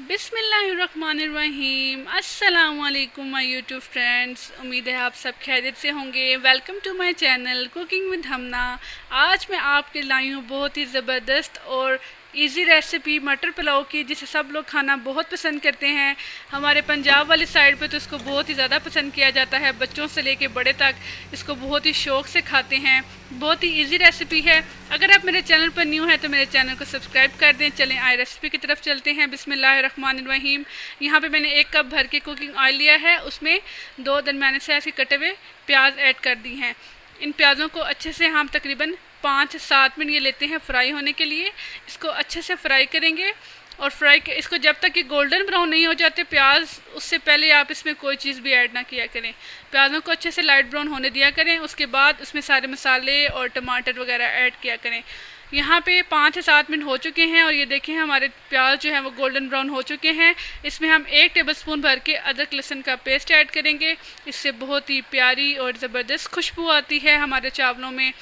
बिस्मिल्लाहिर्रहमानिर्रहीम। अस्सलाम वालेकुम माय यूट्यूब फ्रेंड्स। उम्मीद है आप सब खैरियत से होंगे। Welcome to my channel cooking with Hamna. आज मैं आपके लाई हूँ बहुत ही ज़बरदस्त और इजी रेसिपी मटर पुलाव की, जिसे सब लोग खाना बहुत पसंद करते हैं। हमारे पंजाब वाली साइड पे तो इसको बहुत ही ज़्यादा पसंद किया जाता है। बच्चों से लेके बड़े तक इसको बहुत ही शौक़ से खाते हैं। बहुत ही इजी रेसिपी है। अगर आप मेरे चैनल पर न्यू हैं तो मेरे चैनल को सब्सक्राइब कर दें। चलें आए रेसिपी की तरफ चलते हैं। बिस्मिल्लाहिर्रहमानिर्रहीम। यहाँ पे मैंने 1 कप भर के कुकिंग ऑयल लिया है। उसमें 2 दरमियाने से ऐसे कटे हुए प्याज ऐड कर दी हैं। इन प्याज़ों को अच्छे से हम तकरीबन 5 से 7 मिनट ये लेते हैं फ्राई होने के लिए। इसको अच्छे से फ्राई करेंगे और इसको जब तक कि गोल्डन ब्राउन नहीं हो जाते प्याज, उससे पहले आप इसमें कोई चीज़ भी ऐड ना किया करें। प्याज़ों को अच्छे से लाइट ब्राउन होने दिया करें। उसके बाद उसमें सारे मसाले और टमाटर वगैरह ऐड किया करें। यहाँ पे 5 से 7 मिनट हो चुके हैं और ये देखें हमारे प्याज जो है वो गोल्डन ब्राउन हो चुके हैं। इसमें हम 1 टेबलस्पून भर के अदरक लहसुन का पेस्ट ऐड करेंगे। इससे बहुत ही प्यारी और ज़बरदस्त खुशबू आती है हमारे चावलों में।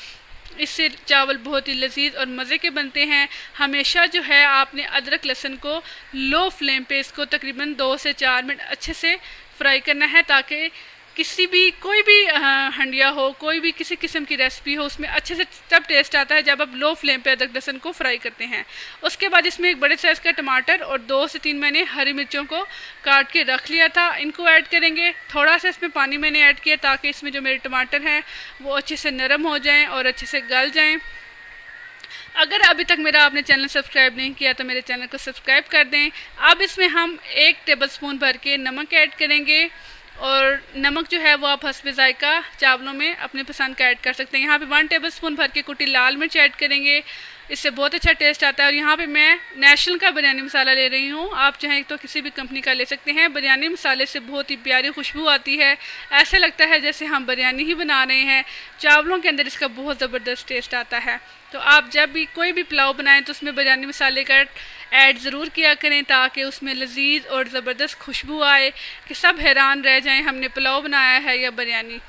इससे चावल बहुत ही लजीज और मज़े के बनते हैं। हमेशा जो है आपने अदरक लहसुन को लो फ्लेम पे इसको तकरीबन 2 से 4 मिनट अच्छे से फ्राई करना है, ताकि कोई भी हंडिया हो, कोई भी किसी किस्म की रेसिपी हो, उसमें अच्छे से तब टेस्ट आता है जब आप लो फ्लेम पे अदरक लहसुन को फ्राई करते हैं। उसके बाद इसमें 1 बड़े साइज़ का टमाटर और 2 से 3 मैंने हरी मिर्चों को काट के रख लिया था, इनको ऐड करेंगे। थोड़ा सा इसमें पानी मैंने ऐड किया ताकि इसमें जो मेरे टमाटर हैं वो अच्छे से नरम हो जाएँ और अच्छे से गल जाएँ। अगर अभी तक मेरा आपने चैनल सब्सक्राइब नहीं किया तो मेरे चैनल को सब्सक्राइब कर दें। अब इसमें हम 1 टेबलस्पून भर के नमक ऐड करेंगे और नमक जो है वो आप हस्बे ज़ायका चावलों में अपने पसंद का ऐड कर सकते हैं। यहाँ पे 1 टेबलस्पून भर के कुटी लाल मिर्च ऐड करेंगे। इससे बहुत अच्छा टेस्ट आता है। और यहाँ पे मैं नेशनल का बिरयानी मसाला ले रही हूँ। आप चाहें तो किसी भी कंपनी का ले सकते हैं। बिरयानी मसाले से बहुत ही प्यारी खुशबू आती है। ऐसे लगता है जैसे हम बिरयानी ही बना रहे हैं। चावलों के अंदर इसका बहुत ज़बरदस्त टेस्ट आता है। तो आप जब भी कोई भी पुलाव बनाएं तो उसमें बिरयानी मसाले का ऐड ज़रूर किया करें, ताकि उसमें लजीज और ज़बरदस्त खुशबू आए कि सब हैरान रह जाएं हमने पुलाव बनाया है या बिरयानी।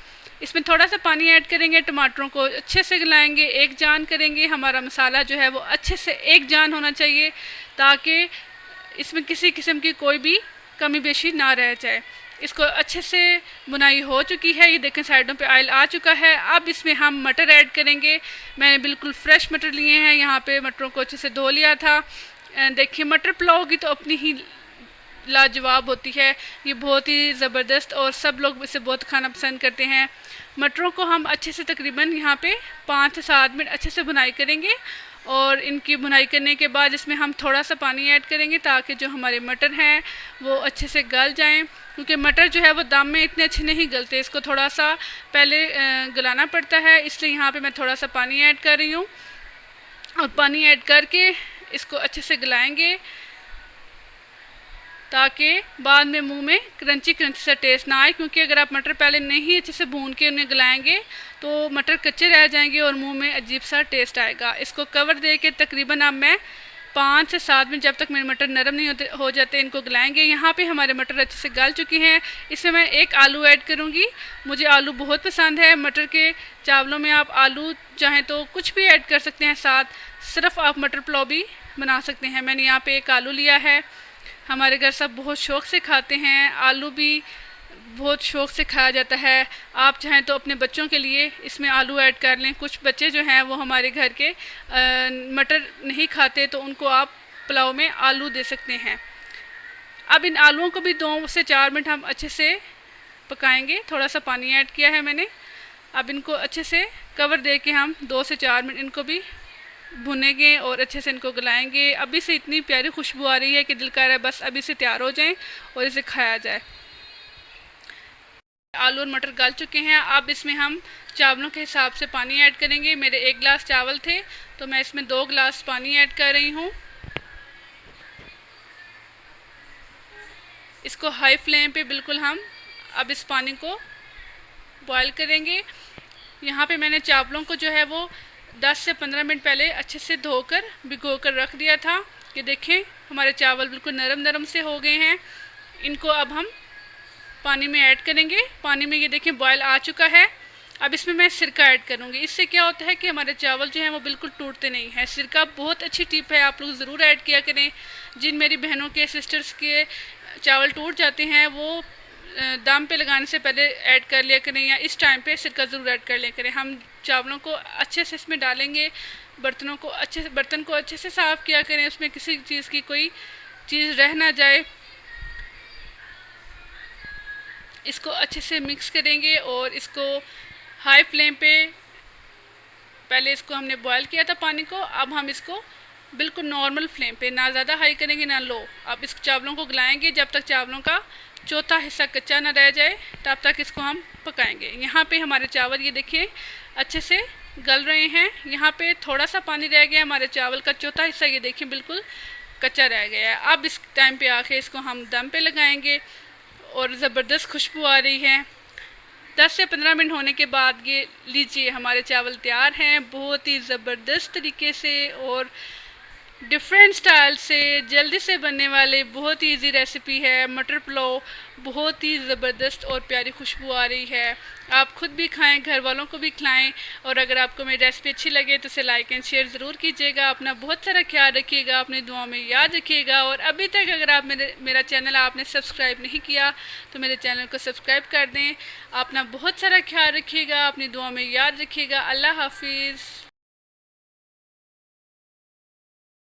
इसमें थोड़ा सा पानी ऐड करेंगे, टमाटरों को अच्छे से गलाएंगे, एक जान करेंगे। हमारा मसाला जो है वो अच्छे से एक जान होना चाहिए, ताकि इसमें किसी किस्म की कोई भी कमी बेशी ना रह जाए। इसको अच्छे से बुनाई हो चुकी है। ये देखें साइडों पे ऑयल आ चुका है। अब इसमें हम मटर ऐड करेंगे। मैंने बिल्कुल फ्रेश मटर लिए हैं। यहाँ पे मटरों को अच्छे से धो लिया था। देखिए मटर पुलाव की तो अपनी ही लाजवाब होती है। ये बहुत ही ज़बरदस्त और सब लोग इसे बहुत खाना पसंद करते हैं। मटरों को हम अच्छे से तकरीबन यहाँ पे 5 से 7 मिनट अच्छे से बुनाई करेंगे और इनकी बुनाई करने के बाद इसमें हम थोड़ा सा पानी ऐड करेंगे, ताकि जो हमारे मटर हैं वो अच्छे से गल जाएं। क्योंकि मटर जो है वो दम में इतने अच्छे नहीं गलते, इसको थोड़ा सा पहले गलाना पड़ता है। इसलिए यहाँ पे मैं थोड़ा सा पानी ऐड कर रही हूँ और पानी ऐड करके इसको अच्छे से गलाएंगे, ताकि बाद में मुंह में क्रंची क्रंची सा टेस्ट ना आए। क्योंकि अगर आप मटर पहले नहीं अच्छे से भून के उन्हें गलाएंगे तो मटर कच्चे रह जाएंगे और मुंह में अजीब सा टेस्ट आएगा। इसको कवर दे के तकरीबन अब मैं 5 से 7 मिनट, जब तक मेरे मटर नरम नहीं हो जाते, इनको गलाएंगे। यहाँ पे हमारे मटर अच्छे से गल चुके हैं। इसमें मैं 1 आलू ऐड करूँगी। मुझे आलू बहुत पसंद है। मटर के चावलों में आप आलू चाहें तो कुछ भी ऐड कर सकते हैं साथ, सिर्फ आप मटर पुलाव भी बना सकते हैं। मैंने यहाँ पे 1 आलू लिया है। हमारे घर सब बहुत शौक़ से खाते हैं। आलू भी बहुत शौक़ से खाया जाता है। आप चाहें तो अपने बच्चों के लिए इसमें आलू ऐड कर लें। कुछ बच्चे जो हैं वो हमारे घर के मटर नहीं खाते, तो उनको आप पुलाव में आलू दे सकते हैं। अब इन आलूओं को भी 2 से 4 मिनट हम अच्छे से पकाएंगे। थोड़ा सा पानी ऐड किया है मैंने। अब इनको अच्छे से कवर दे के हम 2 से 4 मिनट इनको भी भुनेंगे और अच्छे से इनको गलाएंगे। अभी से इतनी प्यारी खुशबू आ रही है कि दिल कर रहा है बस अभी से तैयार हो जाएं और इसे खाया जाए। आलू और मटर गल चुके हैं। अब इसमें हम चावलों के हिसाब से पानी ऐड करेंगे। मेरे 1 गिलास चावल थे तो मैं इसमें 2 गिलास पानी ऐड कर रही हूँ। इसको हाई फ्लेम पे बिल्कुल हम अब इस पानी को बॉयल करेंगे। यहाँ पे मैंने चावलों को जो है वो 10 से 15 मिनट पहले अच्छे से धोकर भिगोकर रख दिया था। कि देखें हमारे चावल बिल्कुल नरम नरम से हो गए हैं। इनको अब हम पानी में ऐड करेंगे। पानी में ये देखें बॉयल आ चुका है। अब इसमें मैं सिरका ऐड करूँगी। इससे क्या होता है कि हमारे चावल जो हैं वो बिल्कुल टूटते नहीं हैं। सिरका बहुत अच्छी टिप है, आप लोग ज़रूर ऐड किया करें। जिन मेरी बहनों के सिस्टर्स के चावल टूट जाते हैं वो दम पे लगाने से पहले ऐड कर लिया करें, या इस टाइम पे सिरका ज़रूर ऐड कर लिया करें। हम चावलों को अच्छे से इसमें डालेंगे, बर्तन को अच्छे से साफ़ किया करें, उसमें किसी चीज़ की कोई चीज़ रह ना जाए। इसको अच्छे से मिक्स करेंगे और इसको हाई फ्लेम पे, पहले इसको हमने बॉयल किया था पानी को, अब हम इसको बिल्कुल नॉर्मल फ्लेम पे, ना ज़्यादा हाई करेंगे ना लो। अब इस चावलों को गलाएंगे जब तक चावलों का चौथा हिस्सा कच्चा ना रह जाए, तब तक इसको हम पकाएंगे। यहाँ पे हमारे चावल ये देखिए अच्छे से गल रहे हैं। यहाँ पे थोड़ा सा पानी रह गया, हमारे चावल का चौथा हिस्सा ये देखिए बिल्कुल कच्चा रह गया है। अब इस टाइम पे आके इसको हम दम पे लगाएंगे और ज़बरदस्त खुशबू आ रही है। 10 से 15 मिनट होने के बाद ये लीजिए हमारे चावल तैयार हैं, बहुत ही ज़बरदस्त तरीके से और डिफरेंट स्टाइल से जल्दी से बनने वाले बहुत ही इजी रेसिपी है। मटर पुलाव बहुत ही ज़बरदस्त और प्यारी खुशबू आ रही है। आप खुद भी खाएं, घर वालों को भी खिलाएं, और अगर आपको मेरी रेसिपी अच्छी लगे तो इसे लाइक एंड शेयर ज़रूर कीजिएगा। अपना बहुत सारा ख्याल रखिएगा, अपनी दुआओं में याद रखिएगा। और अभी तक अगर आप मेरा चैनल आपने सब्सक्राइब नहीं किया तो मेरे चैनल को सब्सक्राइब कर दें। अपना बहुत सारा ख्याल रखिएगा, अपनी दुआओं में याद रखिएगा। अल्लाह हाफिज़।